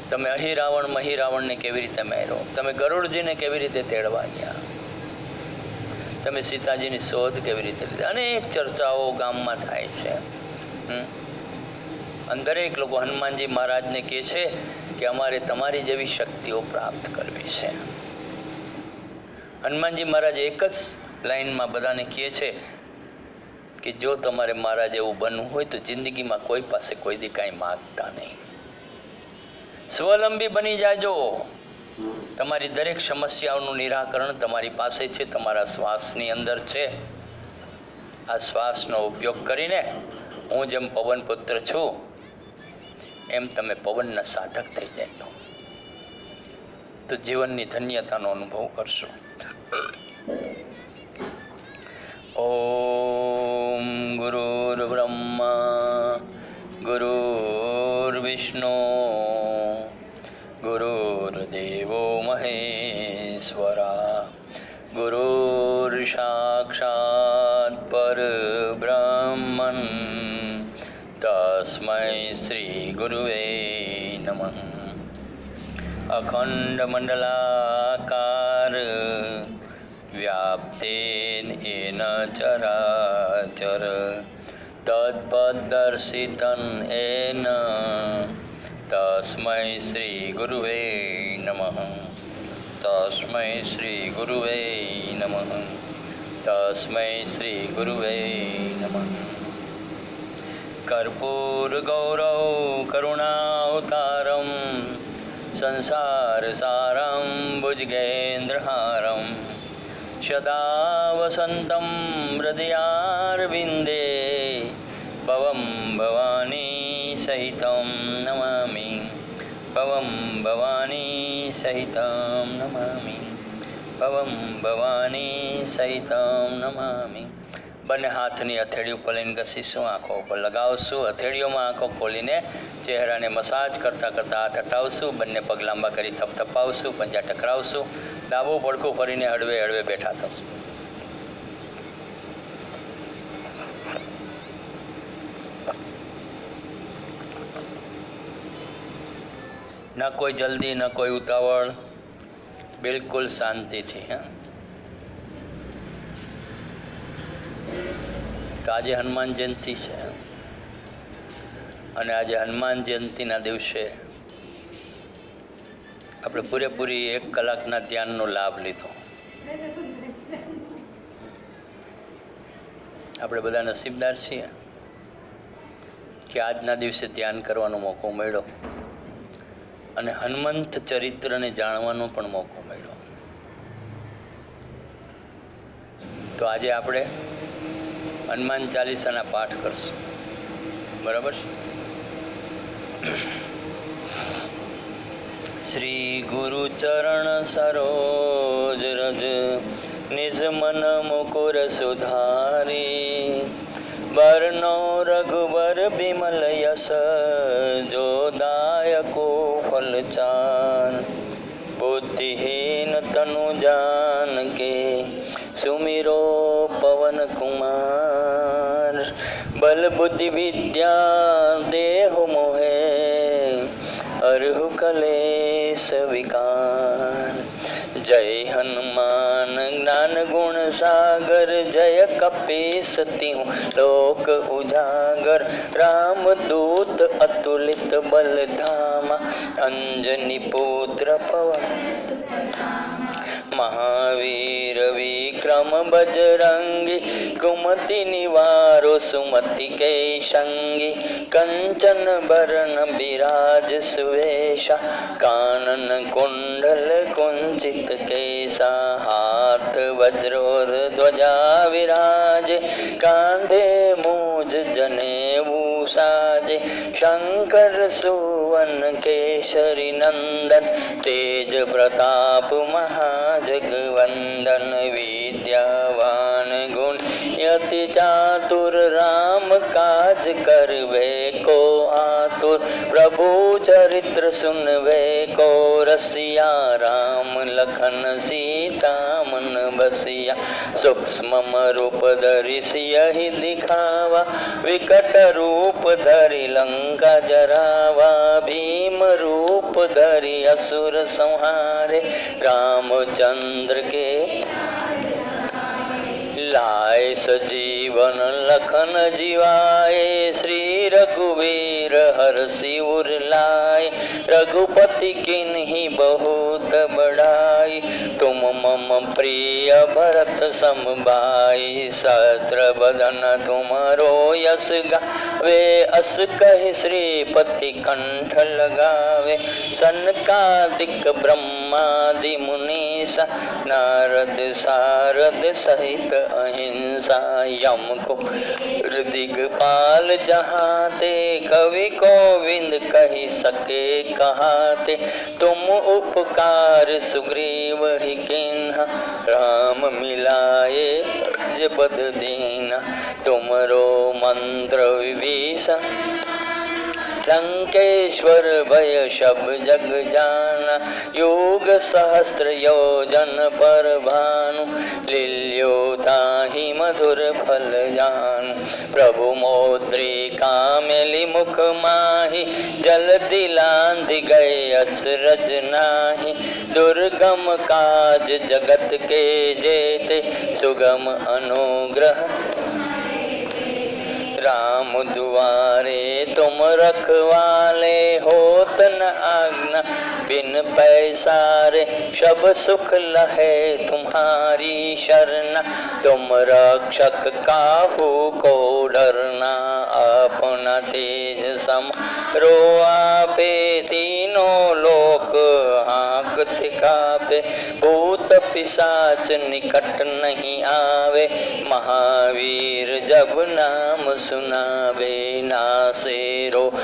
તમે અહિરાવણ મહિરાવણને કેવી રીતે માર્યો, તમે ગરુડજીને કેવી રીતે તેડવા ગયા, તમે સીતાજીની શોધ કેવી રીતે લીધી. અનેક ચર્ચાઓ ગામમાં થાય છે. દરેક લોકો હનુમાનજી મહારાજને કહે છે કે અમારે તમારી જેવી શક્તિઓ પ્રાપ્ત કરવી છે. હનુમાનજી મહારાજ એક જ લાઈનમાં બધાને કહે છે કે જો તમારે મારા જેવું બનવું હોય તો જિંદગીમાં કોઈ પાસે કોઈ દી કાંઈ માગતા નહીં, સ્વલંબી બની જાજો. તમારી દરેક સમસ્યાઓનું નિરાકરણ તમારી પાસે છે, તમારા શ્વાસની અંદર છે. આ શ્વાસનો ઉપયોગ કરીને હું જેમ પવન પુત્ર છું એમ તમે પવનના સાધક થઈ જાય તો જીવનની ધન્યતાનો અનુભવ કરશો. ઓમ ગુરુર બ્રહ્મા ગુરુર્વિષ્ણુ ગુરુર્દેવો મહેશ્વરા ગુરુર સાક્ષાત પરબ્રહ્મન તસ્મૈ શ્રી ગુરુવે નમઃ. અખંડ મંડલાકાર વ્યાપ્તેન એન ચરાચર તત્પદર્શિતં એન તસ્મૈ શ્રી ગુરુવે નમઃ. તસ્મૈ શ્રી ગુરુવે નમઃ. તસ્મૈ શ્રી ગુરુવે નમઃ. કર્પૂર ગૌરવ કરુણાવતારમ સંસાર સારમ ભુજગેન્દ્રહારમ સદા વસંતમ હૃદયારવિંદે ભવમ ભવાની સહિતમ નમામિ. ભવમ ભવાની સહિતમ નમામિ. ભવમ ભવાની સહિતમ નમામિ. બંને હાથની હથેળી ઉપર લઈને ઘસીશું, આંખો ઉપર લગાવશું. હથેળીઓમાં આંખો ખોલીને ચહેરાને મસાજ કરતાં કરતાં હાથ હટાવશું. બંને પગ લાંબા કરી થપથપાવશું, પંજા ટકરાવશું. ડાબું પડખું ફરીને હળવે હળવે બેઠા થશું. ન કોઈ જલ્દી, ન કોઈ ઉતાવળ, બિલકુલ શાંતિથી. તો આજે હનુમાન જયંતિ છે અને આજે હનુમાન જયંતિના દિવસે આપણે પૂરેપૂરી 1 કલાકના ધ્યાનનો લાભ લીધો. આપણે બધા નસીબદાર છીએ કે આજના દિવસે ધ્યાન કરવાનો મોકો મળ્યો અને હનુમંત ચરિત્રને જાણવાનો પણ મોકો મળ્યો. તો આજે આપણે હનુમાન ચાલીસાના પાઠ કરશું. બરાબર છે? શ્રી ગુરુ ચરણ સરોજ રજ નિજ મન મુકુર સુધારી બરનો રઘુબર બિમલ યશ જો દાયકો ફલચાર બુદ્ધિહીન તનુ જાન કે સુમિરો પવન કુમાર બલ બુદ્ધિ વિદ્યા દેહુ મોહે અરહુ કલેશ વિકાર. જય હનુમાન જ્ઞાન ગુણ સાગર જય કપીસ તિહુ લોક ઉજાગર રામદૂત અતુલિત બલધામા અંજની પુત્ર પવન મહાવીર વિક્રમ બજરંગી કુમતિ નિવારો સુમતિ કે સંગી કંચન બરન બિરાજ સુવેશા કાનન કુંડલ કુંચિત કેસા હાથ વજ્રોર ધ્વજા વિરાજ કાંધે મૂજ જનેऊ સાજે શંકર સુવન કેસરી નંદન તેજ પ્રતાપ મહાજગવંદન વિદ્યાવાન ગુણ યતિ ચાતુર રામ કાજ કરવે કો આતુર પ્રભુ ચરિત્ર સુનવે કો રસિયા રામ લખન સીતા મન બસિયા સૂક્ષ્મ રૂપ ધરી સિયહિ દિખાવા વિકટ રૂપ ધરી લંકા જરાવા ભીમ રૂપ रूप धरि असुर संहारे। रामचंद्र के लाए सजीवन लखन जिवाए। श्री रघुवीर हरषि उर लाए। रघुपति किन्हीं बहुत बड़ाई। तुम मम प्रिय भरत सम भाई। सहस्र बदन तुमरो यश गावे। अस कहि श्रीपति कंठ लगावे। सनकादिक ब्रह्मादि मुनीसा। नारद सारद सहित अहिंसा। यम को दिगपाल जहाते। कवि गोविंद कही सके कहाते। तुम उपकार सुग्रीव ही कीन्हा। राम मिलाए जे पद दीना। तुमरो मंत्र विभीषण लंकेश्वर भय सब जग जाना। योग सहस्त्र योजन पर भानु। लील्यो ताहि मधुर फल जानु। प्रभु मौद्रिका मेलि मुख माहि। जल दिलांध गए अचरज नाही। दुर्गम काज जगत के जेते। सुगम अनुग्रह राम दुआरे। तुम रखवाले होत न आज्ञा बिन पैसारे। सब सुख लहे तुम्हारी शरणा। तुम रक्षक काहू को डरना। अपना तेज सम रो आपे। तीनों लोक हांकत कापे। भूत पिशाच निकट नहीं आवे। महावीर जब नाम सुनावे। नासे रोग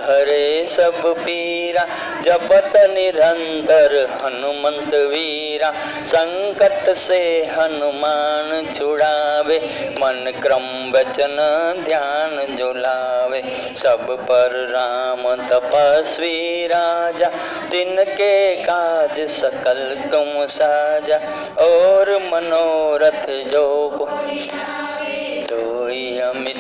हरे सब पीरा। जपत निरंतर हनुमंत वीरा। संकट से हनुमान छुड़ावे। मन क्रम वचन ध्यान जुलावे। सब पर राम तपस्वी राजा। तिनके काज सकल तुम साजा। और मनोरथ जो सोई अमित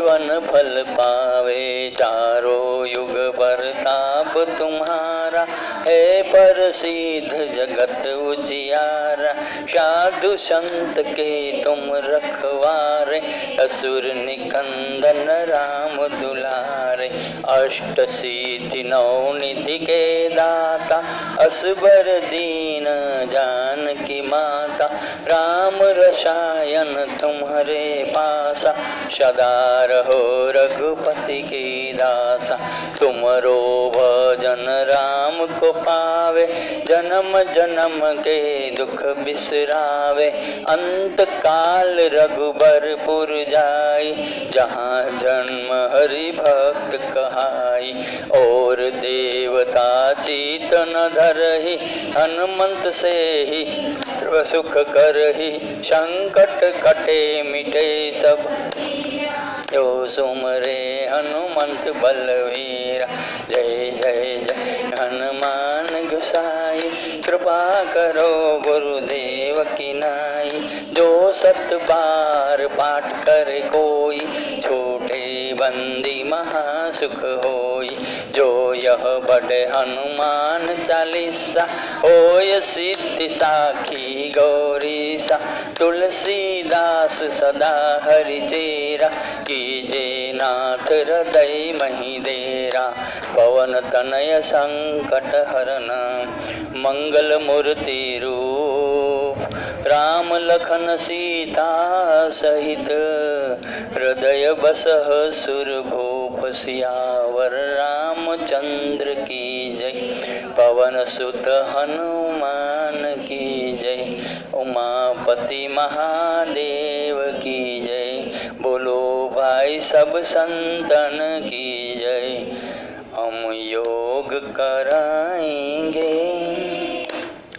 वन फल पावे। चारों युग परताप तुम्हारा। है प्रसिद्ध जगत उजियारा। साधु संत के तुम रखवारे। असुर निकंदन राम दुलारे। अष्ट सिद्धि नौ निधि के दाता। असबर दीन जानकी माता। राम रसायन तुम्हारे पासा। सदा रहो रघुपति की दासा। तुमरो भजन राम को पावे। जन्म जन्म के दुख बिसरावे। अंत काल रघुबरपुर जाई। जहाँ जन्म हरि भक्त कहाई। और देवता चीत न धरहि। हनुमंत से ही सुख करहि। संकट कटे मिटे सब जो सुमरे हनुमंत बलवीरा। जय जय जय हनुमान गोसाई। कृपा करो गुरुदेव की नाई। जो सत बार पाठ करे कोई। छोटे बंदी महासुख होई। जो यह बड़े हनुमान चालीसा। होय सिद्धि साखी गौरीसा। तुलसीदास सदा हरि चेरा। कीजे नाथ हृदय मही देरा। पवन तनय संकट हरन। मंगल मूर्ति रूप। राम लखन सीता सहित। हृदय बसह सुरभूप। सियावर रामचंद्र की जय। पवन सुत हनुमान की जय। उमापति महादेव की जय। बोलो भाई सब संतन की जय। हम योग कराएंगे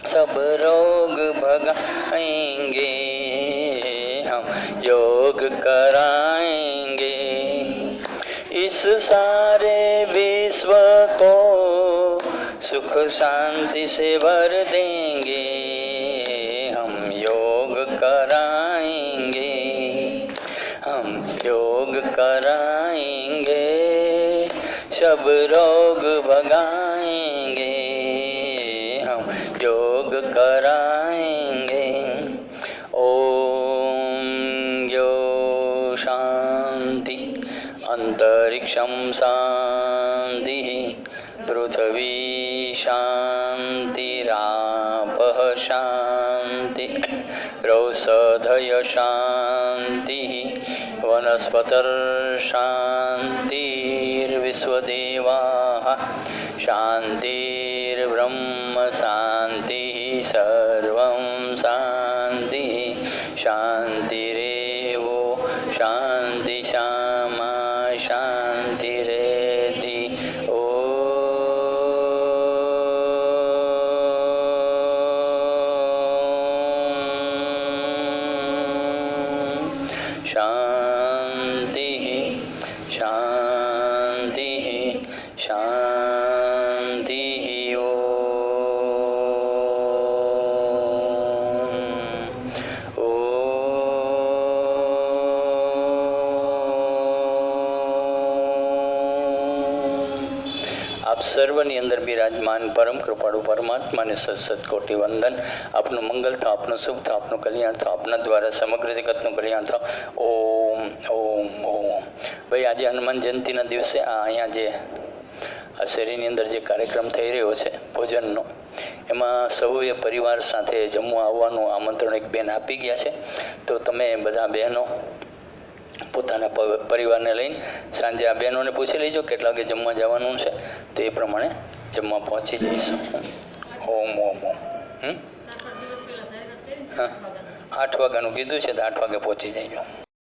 सब रोग भगाएंगे। हम योग कराएंगे इस सारे विश्व को। सुख शांति से भर देंगे। हम योग कराएंगे। हम योग कराएंगे सब रोग भगाएंगे। योग कराएंगे। ओम यो शांति अंतरिक्षं शांति पृथ्वी शांतिरापः शांति रौषधय शांति वनस्पतिर शांतिर्विश्वदेवाः शांतिर्ब्रह्म शांति सर्वं शांति शांतिरेवो शांति शामा शांतिरेधि। ओ शांति शांति शांति। આપ સર્વની અંદર બિરાજમાન પરમ કૃપાળુ પરમાત્માને સત કોટી વંદન। આપનું મંગલ થાવ, આપનું શુભ થાવ, આપનું કલ્યાણ થાવ, આપના દ્વારા સમગ્ર જગતનું કલ્યાણ થાવ। ઓમ ઓમ ઓમ। ભાઈ આજે હનુમાન જયંતિના દિવસે અહીંયા જે આ શેરીની અંદર જે કાર્યક્રમ થઈ રહ્યો છે ભોજનનો, એમાં સૌએ પરિવાર સાથે જમવા આવવાનું આમંત્રણ એક બેન આપી ગયા છે। તો તમે બધા બહેનો પોતાના પરિવારને લઈને સાંજે આ બહેનોને પૂછી લેજો કેટલા વાગે જમવા જવાનું છે, તો એ પ્રમાણે જમવા પહોંચી જઈશું। ઓમ ઓમ ઓમ। હા 8 વાગ્યાનું કીધું છે તો 8 વાગે પહોંચી જઈજો।